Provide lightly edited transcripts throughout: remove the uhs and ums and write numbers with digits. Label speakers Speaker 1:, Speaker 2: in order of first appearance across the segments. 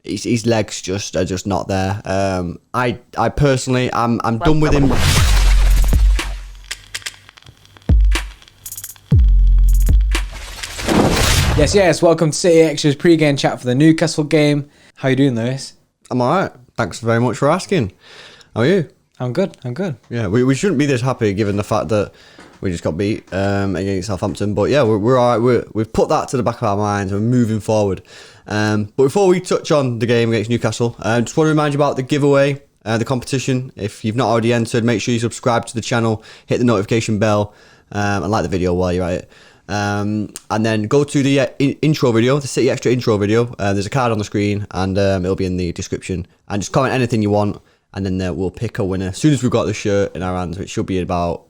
Speaker 1: his legs are just not there. I personally, I'm done with him.
Speaker 2: Yes. Welcome to City Extra's pre-game chat for the Newcastle game. How are you doing, Lewis?
Speaker 1: I'm alright. Thanks very much for asking. How are you?
Speaker 2: I'm good.
Speaker 1: Yeah, we shouldn't be this happy given the fact that we just got beat against Southampton. But yeah, we're alright. We've put that to the back of our minds. We're moving forward. But before we touch on the game against Newcastle, I just want to remind you about the giveaway, the competition. If you've not already entered, make sure you subscribe to the channel, hit the notification bell, and like the video while you're at it. And then go to the intro video, the City Extra intro video. There's a card on the screen, and it'll be in the description. And just comment anything you want, and then we'll pick a winner as soon as we've got the shirt in our hands, which should be in about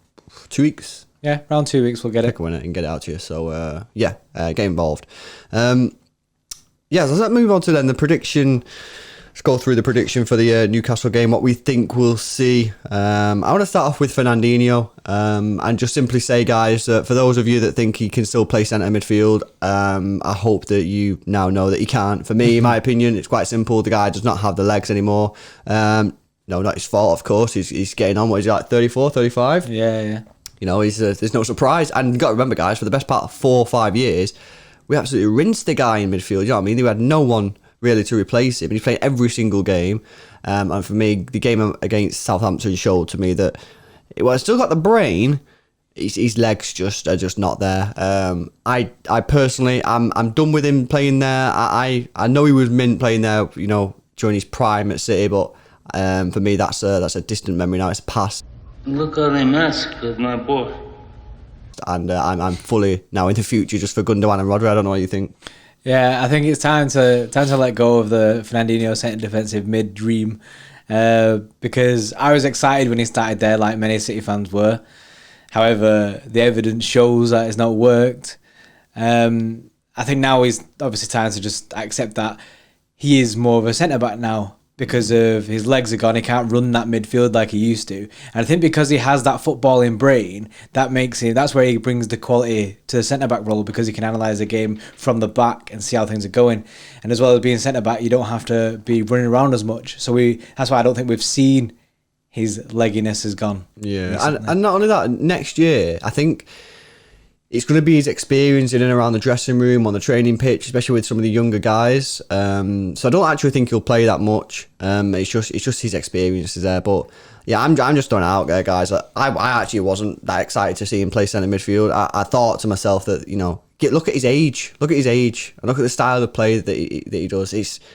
Speaker 1: 2 weeks.
Speaker 2: Yeah, around 2 weeks we'll get
Speaker 1: pick a winner and get it out to you. So get involved. So let's move on to then the prediction. Let's go through the prediction for the Newcastle game, what we think we'll see. I want to start off with Fernandinho and just simply say, guys, for those of you that think he can still play centre midfield, I hope that you now know that he can't. For me, in my opinion, it's quite simple. The guy does not have the legs anymore. No, not his fault, of course. He's getting on. What is he, like 34, 35?
Speaker 2: Yeah.
Speaker 1: You know, there's no surprise. And you've got to remember, guys, for the best part of 4 or 5 years, we absolutely rinsed the guy in midfield. You know what I mean? We had no one really to replace him. And he's playing every single game. And for me, the game against Southampton showed to me that, well, he's still got the brain. His legs are just not there. I personally, I'm done with him playing there. I know he was mint playing there, you know, during his prime at City, but for me, that's a distant memory now. It's past.
Speaker 3: Look how they mess with my boy.
Speaker 1: And I'm fully now in the future just for Gundogan and Rodri. I don't know what you think.
Speaker 2: Yeah, I think it's time to let go of the Fernandinho centre defensive mid dream, because I was excited when he started there, like many City fans were. However, the evidence shows that it's not worked. I think now is obviously time to just accept that he is more of a centre back now. Because of his legs are gone, he can't run that midfield like he used to. And I think because he has that footballing brain, that's where he brings the quality to the centre-back role, because he can analyse the game from the back and see how things are going. And as well as being centre-back, you don't have to be running around as much. So that's why I don't think we've seen his legginess has gone.
Speaker 1: Yeah, and not only that, next year, I think it's going to be his experience in and around the dressing room, on the training pitch, especially with some of the younger guys. So I don't actually think he'll play that much. It's just his experiences there. But yeah, I'm just throwing it out there, guys. I actually wasn't that excited to see him play centre midfield. I thought to myself that, you know, look at his age. Look at his age. And look at the style of play that he does.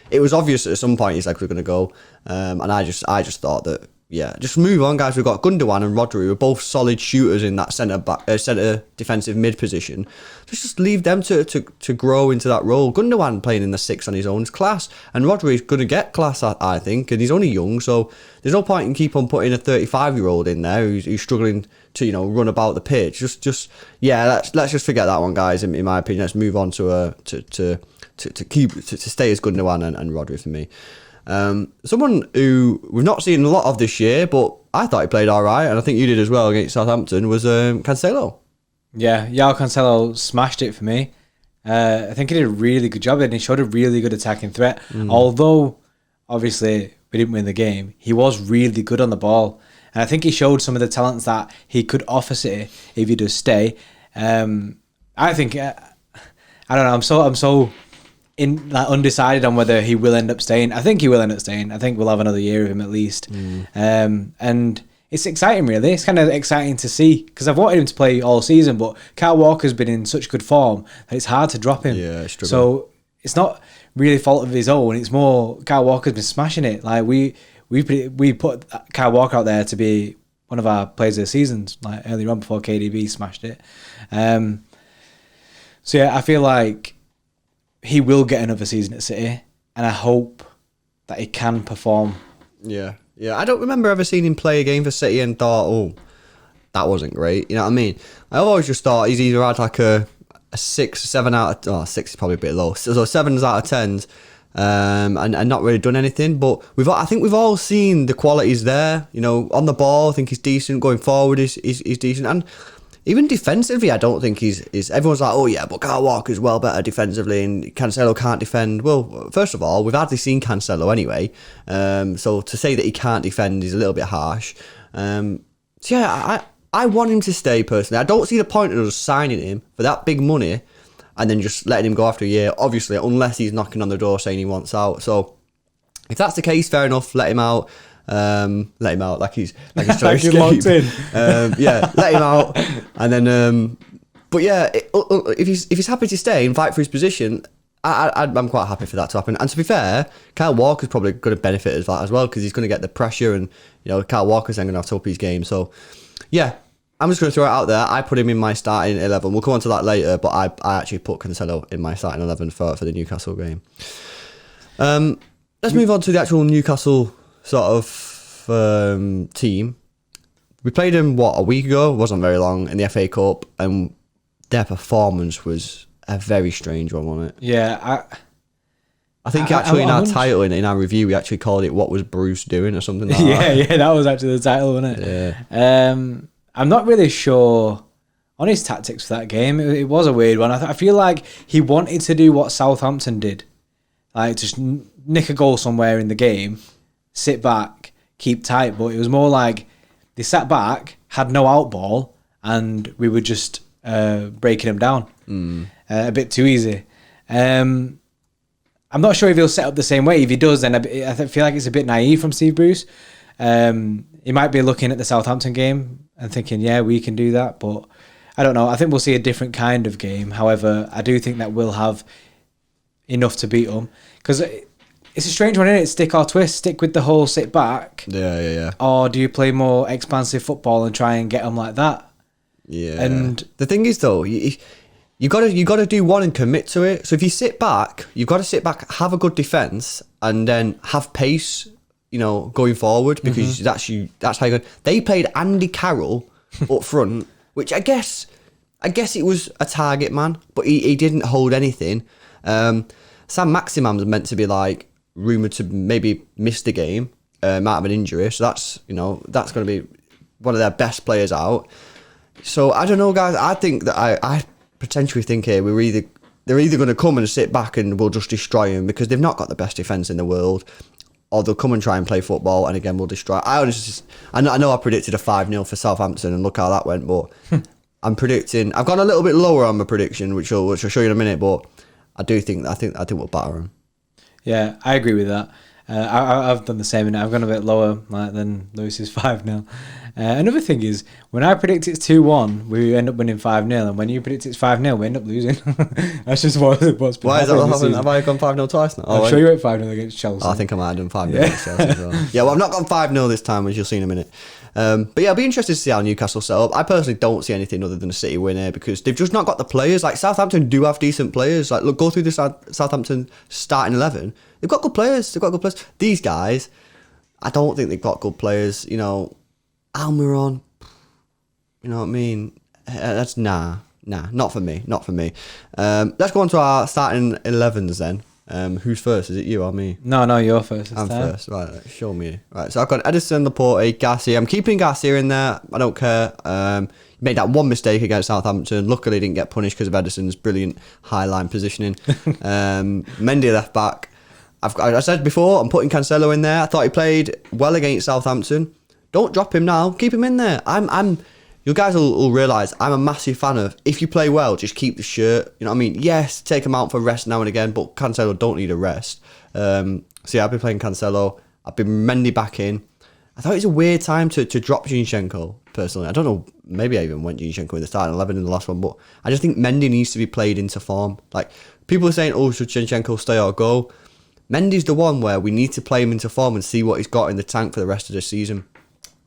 Speaker 1: It was obvious at some point his legs were going to go. And I just thought that, yeah, just move on, guys. We've got Gundogan and Rodri, who are both solid shooters in that centre defensive mid position. Just leave them to grow into that role. Gundogan playing in the 6 on his own is class, and Rodri is going to get class, I think, and he's only young, so there's no point in keep on putting a 35-year-old in there who's struggling to, you know, run about the pitch. Let's just forget that one, guys. In my opinion, let's move on to stay as Gundogan and Rodri for me. Someone who we've not seen a lot of this year, but I thought he played all right, and I think you did as well against Southampton, was Cancelo.
Speaker 2: Yeah, João Cancelo smashed it for me. I think he did a really good job, and he showed a really good attacking threat. Although, obviously, we didn't win the game, he was really good on the ball. And I think he showed some of the talents that he could offer City if he does stay. I think, I don't know, I'm so undecided on whether he will end up staying. I think he will end up staying. I think we'll have another year of him at least. And it's exciting, really. It's kind of exciting to see, because I've wanted him to play all season, but Kyle Walker's been in such good form that it's hard to drop him.
Speaker 1: Yeah,
Speaker 2: so it's not really fault of his own. It's more Kyle Walker's been smashing it. Like we put Kyle Walker out there to be one of our players of the season, like earlier on before KDB smashed it. So yeah, I feel like he will get another season at City, and I hope that he can perform.
Speaker 1: Yeah. I don't remember ever seeing him play a game for City and thought, oh, that wasn't great. You know what I mean? I always just thought he's either had like a 6, 7 out of... Oh, 6 is probably a bit low. So 7s out of 10s, and not really done anything. But I think we've all seen the qualities there. You know, on the ball, I think he's decent. Going forward, he's decent. And even defensively, I don't think he's. Everyone's like, oh yeah, but Kyle Walker's well better defensively, and Cancelo can't defend. Well, first of all, we've hardly seen Cancelo anyway, so to say that he can't defend is a little bit harsh. So yeah, I want him to stay personally. I don't see the point of us signing him for that big money and then just letting him go after a year. Obviously, unless he's knocking on the door saying he wants out. So if that's the case, fair enough. Let him out. Let him out like he's trying to escape.
Speaker 2: Locked in.
Speaker 1: Yeah, let him out, and then. But yeah, if he's happy to stay and fight for his position, I'm quite happy for that to happen. And to be fair, Kyle Walker's probably going to benefit as that as well, because he's going to get the pressure, and Kyle Walker's then going to have to up his game. So yeah, I'm just going to throw it out there. I put him in my starting 11. We'll come on to that later, but I actually put Cancelo in my starting 11 for the Newcastle game. Let's move on to the actual Newcastle sort of team. We played them a week ago. It wasn't very long in the FA Cup, and their performance was a very strange one, wasn't it?
Speaker 2: Yeah,
Speaker 1: I think actually in our title, in our review, we actually called it "What Was Bruce Doing" or something like that.
Speaker 2: Yeah, that was actually the title, wasn't it? Yeah. I'm not really sure on his tactics for that game. It was a weird one. I feel like he wanted to do what Southampton did, like just nick a goal somewhere in the game, sit back, keep tight. But it was more like they sat back, had no out ball, and we were just breaking them down a bit too easy. I'm not sure if he'll set up the same way. If he does, then I feel like it's a bit naive from Steve Bruce. He might be looking at the Southampton game and thinking, yeah, we can do that. But I don't know. I think we'll see a different kind of game. However, I do think that we'll have enough to beat them. Because it's a strange one, isn't it? Stick or twist. Stick with the whole sit back.
Speaker 1: Yeah.
Speaker 2: Or do you play more expansive football and try and get them like that?
Speaker 1: Yeah.
Speaker 2: And
Speaker 1: the thing is, though, you got to do one and commit to it. So if you sit back, you've got to sit back, have a good defence, and then have pace, going forward, because that's how you go. They played Andy Carroll up front, which I guess it was a target man, but he didn't hold anything. Sam Maximum's meant to be rumoured to maybe miss the game, might have an injury, so that's going to be one of their best players out. So I don't know, guys. I think that I potentially think here they're either going to come and sit back and we'll just destroy them because they've not got the best defence in the world, or they'll come and try and play football and again we'll destroy. I know I predicted a 5-0 for Southampton and look how that went, but I'm predicting. I've gone a little bit lower on my prediction, which I'll show you in a minute, but I think we'll batter them.
Speaker 2: Yeah, I agree with that. I've done the same, and I've gone a bit lower than Lewis's 5-0. Another thing is, when I predict it's 2-1, we end up winning 5-0, and when you predict it's 5-0, we end up losing. That's just what's been
Speaker 1: Why is that what happened? Have I gone 5-0 twice now?
Speaker 2: I'm sure you went 5-0 against Chelsea.
Speaker 1: I think I might have done 5-0 against Chelsea as well. Yeah, well, I've not gone 5-0 this time, as you'll see in a minute. But yeah, I'll be interested to see how Newcastle set up. I personally don't see anything other than a City win here because they've just not got the players. Like, Southampton do have decent players. Like, look, go through the Southampton starting 11. They've got good players. These guys, I don't think they've got good players. Almiron, you know what I mean? That's nah, not for me. Let's go on to our starting 11s then. Who's first? Is it you or me?
Speaker 2: No, you're first.
Speaker 1: I'm first. Right, show me. Right, so I've got Edison, Laporte, Garcia. I'm keeping Garcia in there. I don't care. Made that one mistake against Southampton. Luckily, didn't get punished because of Edison's brilliant high line positioning. Mendy left back. I said before, I'm putting Cancelo in there. I thought he played well against Southampton. Don't drop him now. Keep him in there. You guys will realise I'm a massive fan of, if you play well, just keep the shirt. You know what I mean? Yes, take him out for rest now and again, but Cancelo don't need a rest. So yeah, I've been playing Cancelo. I've been Mendy back in. I thought it was a weird time to drop Zinchenko, personally. I don't know, maybe I even went Zinchenko in the starting 11 in the last one, but I just think Mendy needs to be played into form. Like, people are saying, oh, should Zinchenko stay or go? Mendy's the one where we need to play him into form and see what he's got in the tank for the rest of the season.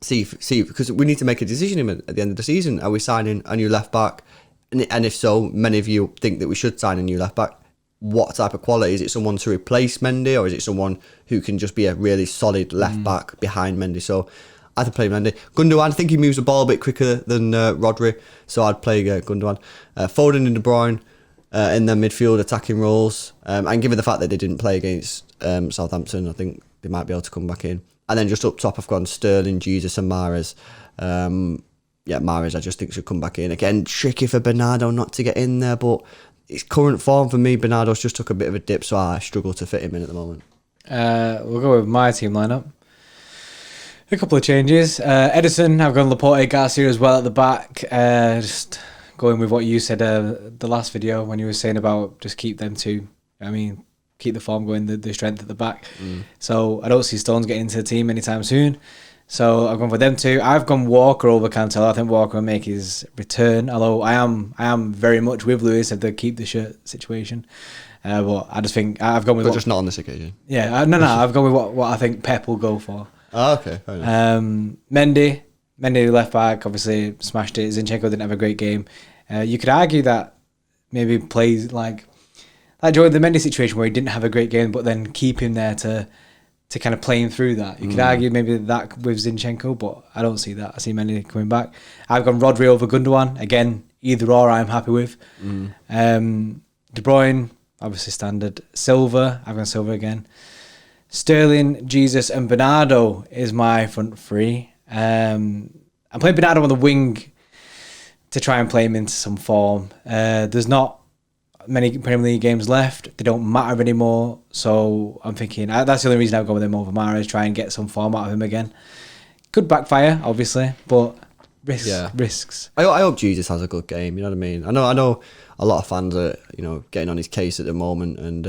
Speaker 1: See, because we need to make a decision at the end of the season. Are we signing a new left back? And if so, many of you think that we should sign a new left back. What type of quality? Is it someone to replace Mendy, or is it someone who can just be a really solid left back behind Mendy? So I'd play Mendy. Gundogan, I think he moves the ball a bit quicker than Rodri, so I'd play Gundogan. Foden and De Bruyne in their midfield attacking roles. And given the fact that they didn't play against Southampton, I think they might be able to come back in. And then just up top, I've gone Sterling, Jesus and Mahrez. yeah, Mahrez I just think should come back in. Again, tricky for Bernardo not to get in there, but his current form for me, Bernardo's just took a bit of a dip, so I struggle to fit him in at the moment.
Speaker 2: We'll go with my team lineup. A couple of changes. Edison, I've gone Laporte, Garcia as well at the back. Just going with what you said the last video when you were saying about just keep them two. I mean, keep the form going, the strength at the back. So I don't see Stones getting into the team anytime soon. So I've gone for them two. I've gone Walker over Cancelo. I think Walker will make his return. Although I am very much with Lewis of the keep the shirt situation. But I just think I've gone with.
Speaker 1: But just not on this occasion.
Speaker 2: Yeah, no. I've gone with what I think Pep will go for.
Speaker 1: Oh, okay. Fair enough.
Speaker 2: Mendy left back, obviously smashed it. Zinchenko didn't have a great game. You could argue that maybe plays like Joey the Mendy situation where he didn't have a great game, but then keep him there to kind of playing through that. You could argue maybe that with Zinchenko, but I don't see that. I see Mendy coming back. I've gone Rodri over Gundogan. Again, either or I'm happy with. De Bruyne, obviously standard. Silva, I've gone Silva again. Sterling, Jesus and Bernardo is my front three. I'm playing Bernardo on the wing to try and play him into some form. There's not many Premier League games left. They don't matter anymore. So I'm thinking that's the only reason I've gone with him over Mahrez, try and get some form out of him again. Could backfire, obviously, but risks.
Speaker 1: I hope Jesus has a good game. You know what I mean? I know a lot of fans are getting on his case at the moment, and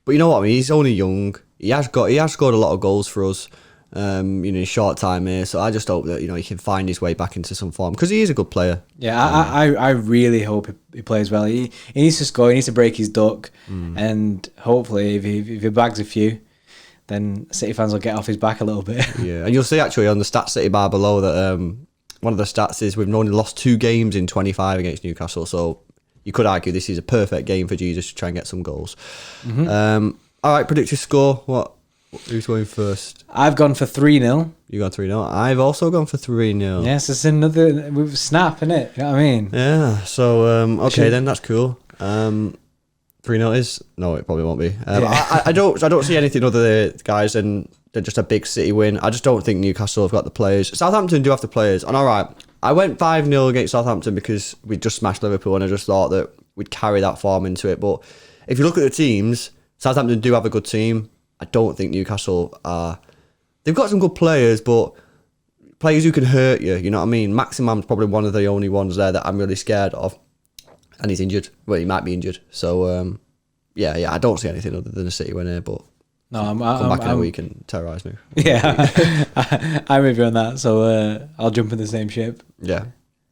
Speaker 1: but you know what I mean. He's only young. He has scored a lot of goals for us. In a short time here, so I just hope that he can find his way back into some form because he is a good player.
Speaker 2: Yeah, I really hope he plays well. He needs to score. He needs to break his duck, and hopefully, if he bags a few, then City fans will get off his back a little bit. Yeah,
Speaker 1: and you'll see actually on the Stats City bar below that one of the stats is we've only lost 2 games in 25 against Newcastle. So you could argue this is a perfect game for Jesus to try and get some goals. All right, predict your score. What? Who's going first?
Speaker 2: I've gone for 3-0.
Speaker 1: You got 3-0. I've also gone for 3-0.
Speaker 2: Yes, it's another with snap, innit? You know what I mean?
Speaker 1: Yeah. So okay, then that's cool. 3-0 is no, it probably won't be. I don't see anything other guys than just a big City win. I just don't think Newcastle have got the players. Southampton do have the players. And all right, I went 5-0 against Southampton because we just smashed Liverpool, and I just thought that we'd carry that form into it. But if you look at the teams, Southampton do have a good team. I don't think Newcastle are. They've got some good players, but players who can hurt you. You know what I mean? Maximum's probably one of the only ones there that I'm really scared of, and he's injured. Well, he might be injured. So I don't see anything other than a City win here. But
Speaker 2: no,
Speaker 1: come back in a week and terrorise me.
Speaker 2: Yeah, I'm with you on that. So I'll jump in the same shape.
Speaker 1: Yeah,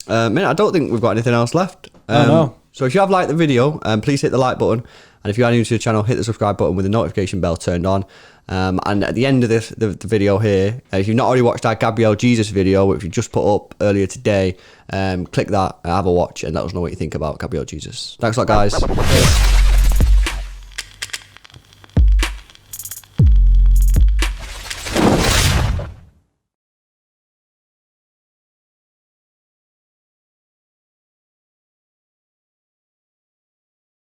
Speaker 1: I don't think we've got anything else left.
Speaker 2: No.
Speaker 1: So if you have liked the video, please hit the like button. And if you are new to the channel, hit the subscribe button with the notification bell turned on. And at the end of the video here, if you've not already watched our Gabriel Jesus video, which we just put up earlier today, click that, have a watch, and let us know what you think about Gabriel Jesus. Thanks a lot, guys.